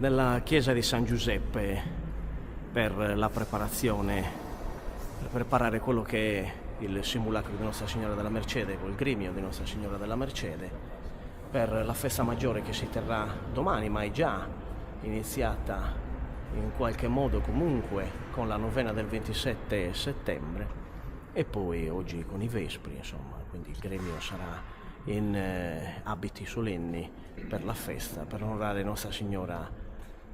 nella chiesa di San Giuseppe per la preparazione, per preparare quello che è il simulacro di Nostra Signora della Mercede, col grimio di Nostra Signora della Mercede, per la festa maggiore che si terrà domani, ma è già iniziata in qualche modo comunque con la novena del 27 settembre e poi oggi con i Vespri, insomma, quindi il gremio sarà in abiti solenni per la festa, per onorare Nostra Signora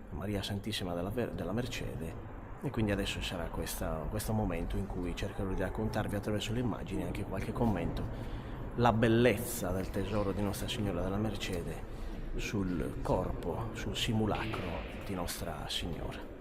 Maria Santissima della Mercede. E quindi adesso sarà questo momento in cui cercherò di raccontarvi attraverso le immagini, anche qualche commento, la bellezza del tesoro di Nostra Signora della Mercede sul corpo, sul simulacro di Nostra Signora.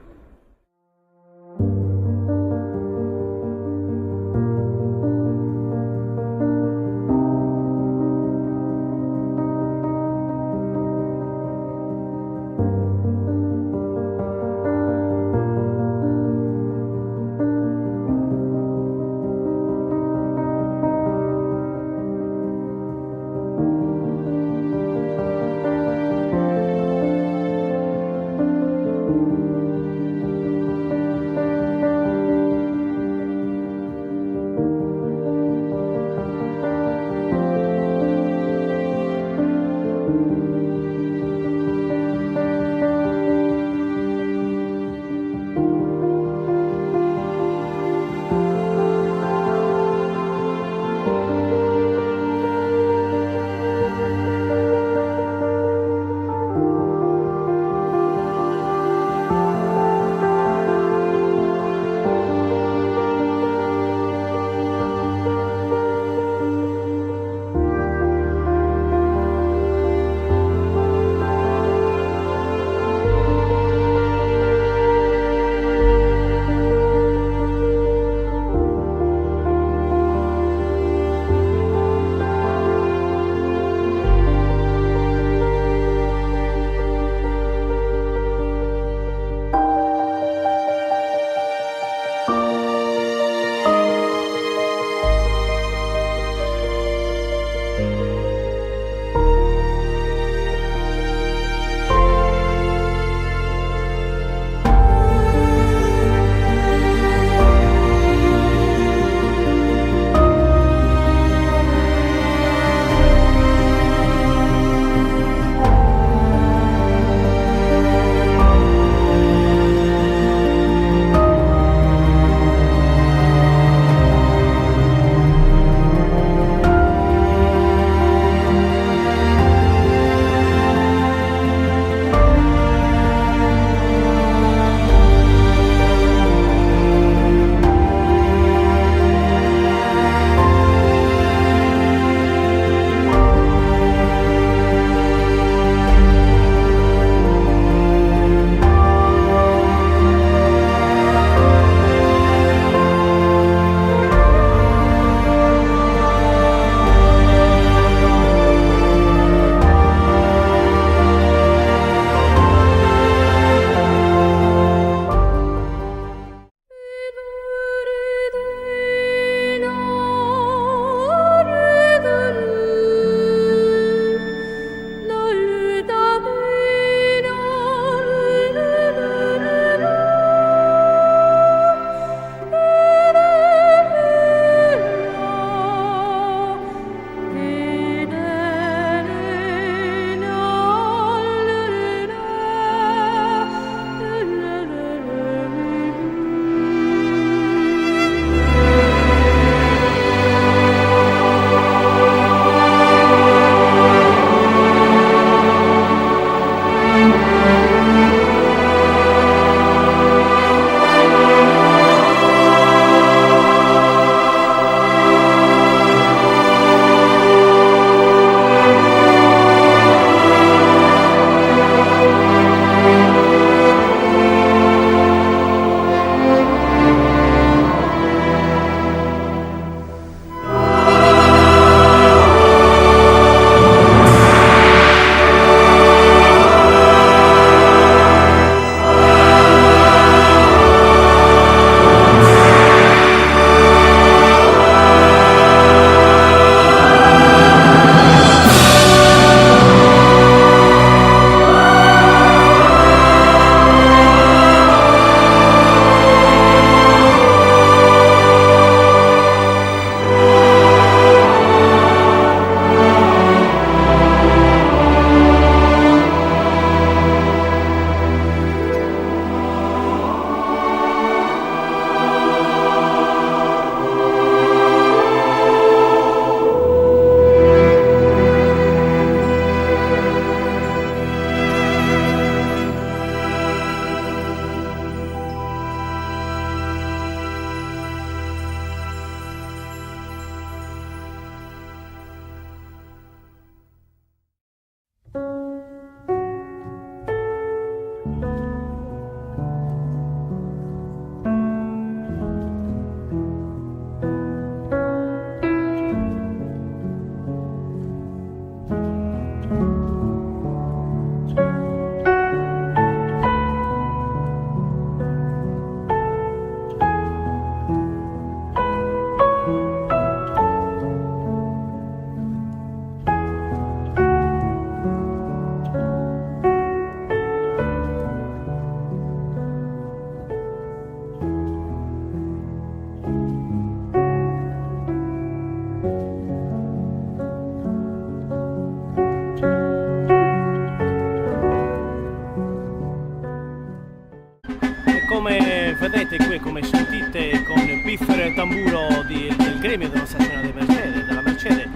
vedete qui, come sentite, con il piffero e tamburo del gremio della Nostra Signora della Mercede,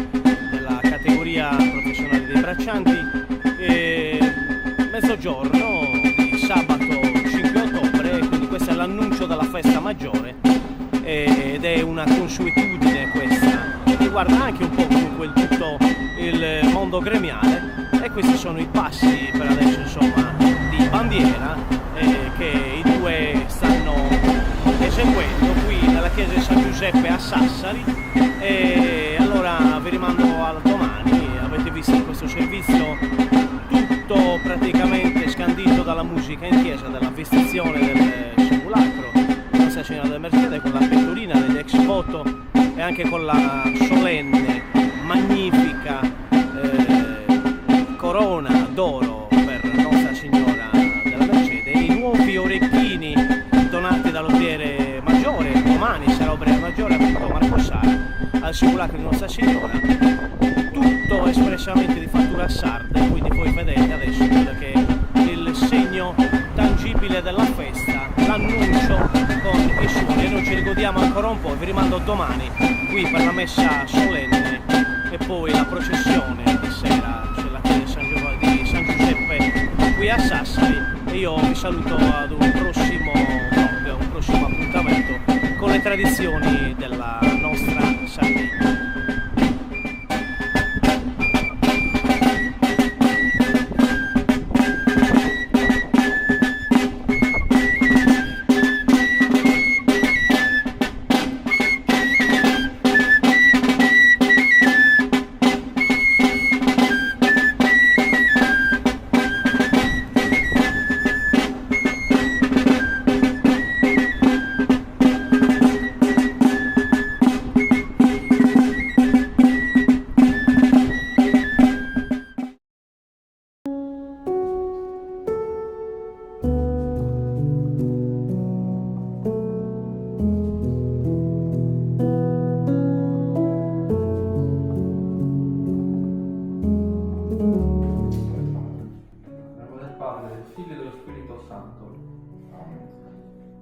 della categoria professionale dei braccianti, mezzogiorno di sabato 5 ottobre, quindi questo è l'annuncio della festa maggiore, ed è una consuetudine questa, che riguarda anche un po' comunque tutto il mondo gremiale, e questi sono i passi per adesso, insomma, di bandiera che i due stanno eseguendo qui nella chiesa di San Giuseppe a Sassari. E allora vi rimando a domani. Avete visto questo servizio tutto praticamente scandito dalla musica in chiesa, della vestizione del simulacro di Nostra Signora della Mercede, con la pettorina degli ex voto e anche con la solenne, magnifica corona d'oro per Nostra Signora della Mercede, i nuovi orecchini donati dall'obriere maggiore. Domani sarà obriere maggiore appunto Marco Sara al simulacro di Nostra Signora, tutto espressamente di fattura sarda, quindi voi vedete adesso quello che è il segno tangibile della festa, l'annuncio con i suoni, e noi ci rigodiamo ancora un po'. Vi rimando domani qui per la messa solenne e poi la processione di sera sulla chiesa di San Giuseppe qui a Sassari, e io vi saluto ad un prossimo vlog, un prossimo appuntamento con le tradizioni della nostra Sardegna.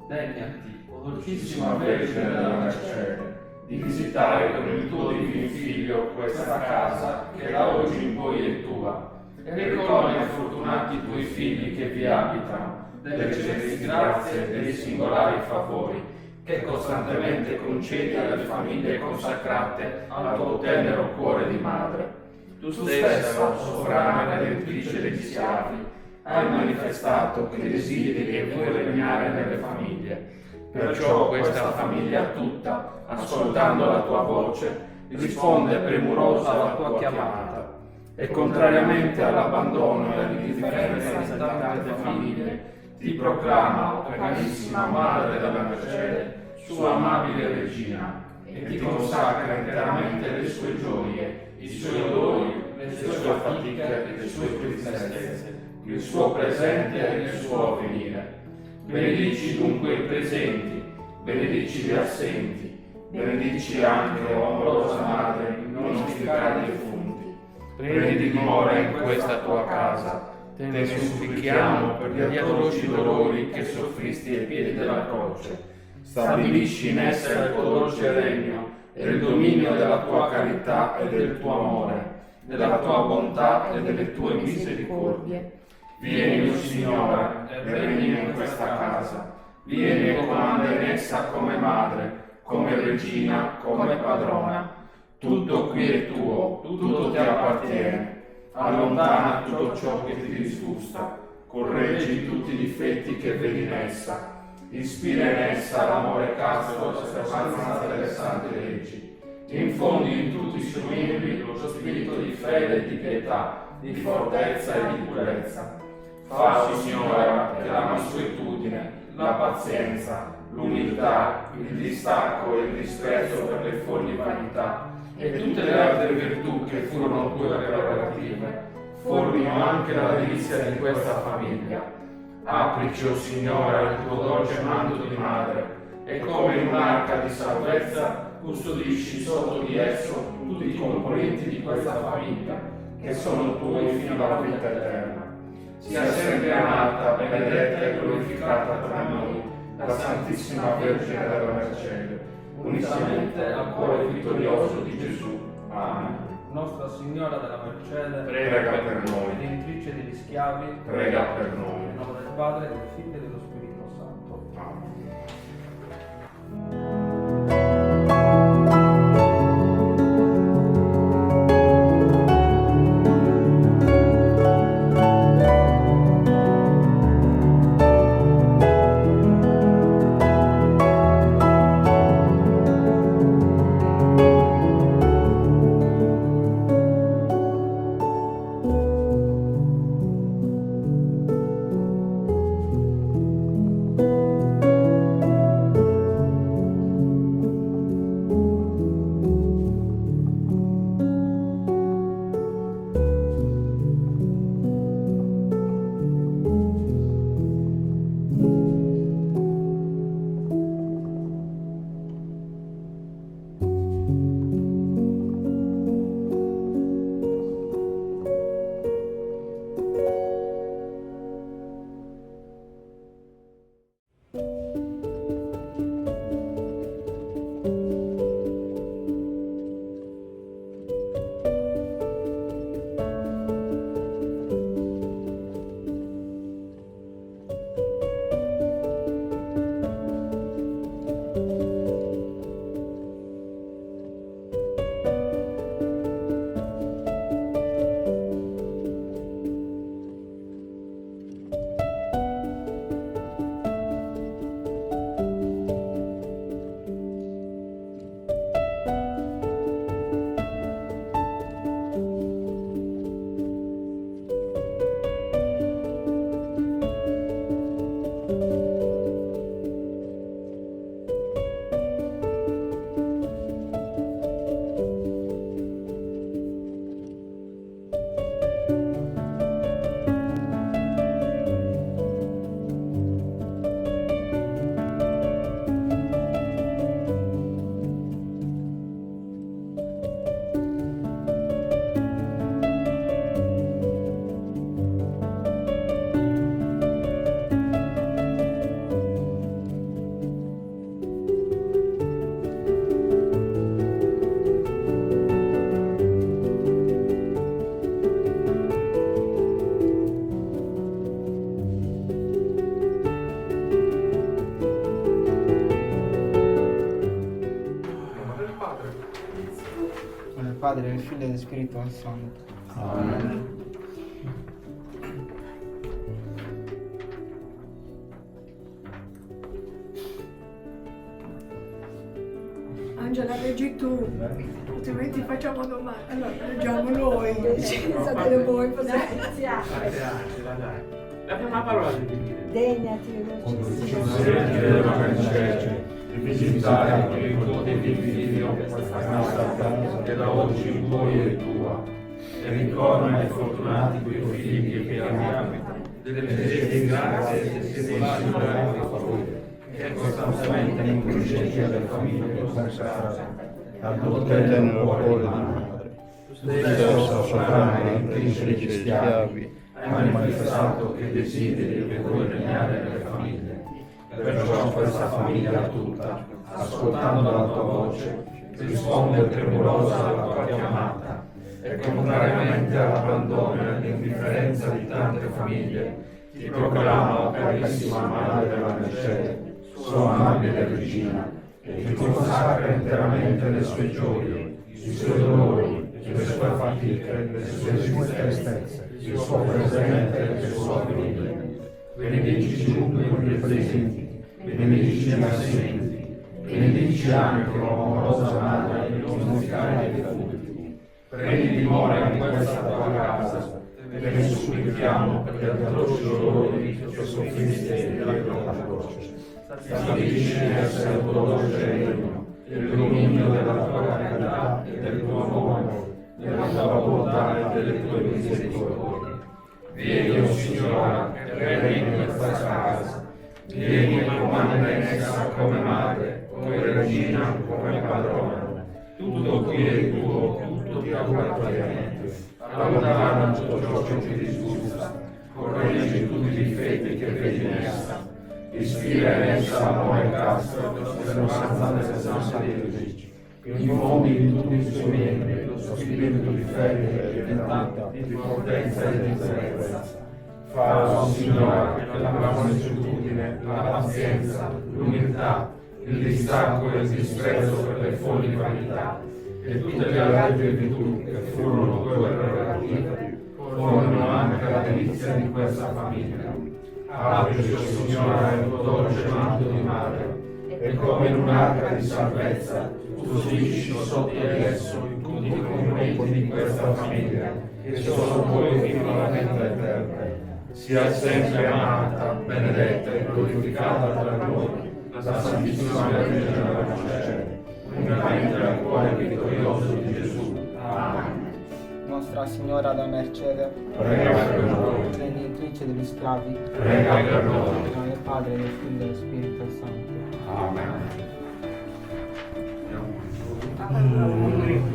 Degnati, o Dolcissima Vergine della Mercede, di visitare con il tuo divino Figlio questa casa che da oggi in poi è tua, e ricogli ai fortunati tuoi figli che vi abitano, delle celesti grazie e dei singolari favori, che costantemente concedi alle famiglie consacrate al tuo tenero cuore di madre. Tu stessa, sovrana redenttrice degli schiavi, hai manifestato che desideri e vuoi regnare nelle famiglie. Perciò questa famiglia tutta, ascoltando la tua voce, risponde premurosa alla tua chiamata, e contrariamente all'abbandono e all'indifferenza di tante famiglie, ti proclama, carissima Madre della Mercede, sua amabile regina, e ti consacra interamente le sue gioie, i suoi odori, le sue fatiche e le sue tristezze, il suo presente e il suo avvenire. Benedici dunque i presenti, benedici gli assenti, benedici anche, o amorosa Madre, i nostri cari defunti. Prendi dimora in questa tua casa, te ne supplichiamo per gli atroci dolori che soffristi ai piedi della croce. Stabilisci in essa il tuo dolce regno e il dominio della tua carità e del tuo amore, della tua bontà e delle tue misericordie. Vieni, o Signora, e regni in questa casa. Vieni e comanda in essa come madre, come regina, come padrona. Tutto qui è tuo, tutto ti appartiene. Allontana tutto ciò che ti disgusta. Correggi tutti i difetti che vedi in essa. Ispira in essa l'amore casto e l'osservanza delle sante leggi. Infondi in tutti i suoi membri lo spirito di fede e di pietà, di fortezza e di purezza. Fa, Signora, che la mansuetudine, la pazienza, l'umiltà, il distacco e il disprezzo per le folli vanità e tutte le altre virtù che furono tue prerogative, formino anche la delizia di questa famiglia. Aprici, o Signora, il tuo dolce manto di madre, e come in un'arca di salvezza custodisci sotto di esso tutti i componenti di questa famiglia, che sono tuoi fino alla vita eterna. Sia sempre amata, benedetta e glorificata tra noi, da la Santissima Vergine della Mercede, unitamente al cuore vittorioso di Gesù. Amen. Nostra Signora della Mercede, Prega per noi. Redenttrice degli schiavi, Prega per noi. nel nome del Padre, del Figlio e dello Spirito Santo. Amen. Padre, del Figlio e dello Spirito Santo. Amen. Angela, leggi tu, altrimenti facciamo domani. Allora, leggiamo noi. Sapete voi cosa La prima parola di Dio. Degnati, Senti della Mercede, di visitare con il tuo divino Figlio questa casa che da oggi in poi è tua, e ricorda ai fortunati tuoi figli che amiamo, delle di grazia e secolari di favore, che costantemente in crociera delle famiglie consacrate, adottate nel cuore di madre. Stesso sovrano intriso degli schiavi, hai manifestato che desideri che vuoi regnare nelle famiglie. Perciò questa famiglia tutta, ascoltando la tua voce, risponde premurosa alla tua chiamata e contrariamente all'abbandono e all'indifferenza di tante famiglie, ti proclama, carissima Madre della Mercede, sua amabile regina, e ti consacra interamente le sue gioie, i suoi dolori, le sue fatiche, le sue tristezze, il suo presente e il suo avvenire. Benedici dunque i presenti, benedici gli assenti, benedici anche l'amorosa Madre dei nostri cari defunti. Prendi dimora in questa tua casa, perché supplichiamo per gli atroci dolori che soffriste della croce. Stabilisci essere il tuo dolce regno, il dominio della tua carità e del tuo amore, della tua bontà e delle tue misericordie. Vieni, o Signora, che regni in questa casa. Vieni e comanda in essa come madre, come regina, come padrona. Tutto qui è tuo, tutto ti appartiene. Allontana tutto ciò che ti disgusta. Correggi tutti i difetti che vedi in essa. ispira in essa l'amore casto dello santo Edificio. Infondi in tutti i suoi membri lo spirito di fede e di pietà, di potenza e di tenerezza. Fa, Signore, che la mansuetudine, la pazienza, l'umiltà, il distacco e il disprezzo per le folli vanità e tutte le altre virtù che furono tue prerogative formino anche la delizia di questa famiglia. Aprici, o Signore, il tuo dolce manto di madre e come in un'arca di salvezza custodisci sotto di esso tutti i componenti di questa famiglia che sono tuoi finalmente eterne. Sia sempre amata, benedetta e glorificata tra noi la Santissima Vergine della Mercede, unicamente al cuore vittorioso di Gesù. Amen. Nostra Signora della Mercede, Prega per noi. mediatrice degli schiavi, Prega per noi. nel nome del Padre, del Figlio e dello Spirito Santo. Amen. Auguri.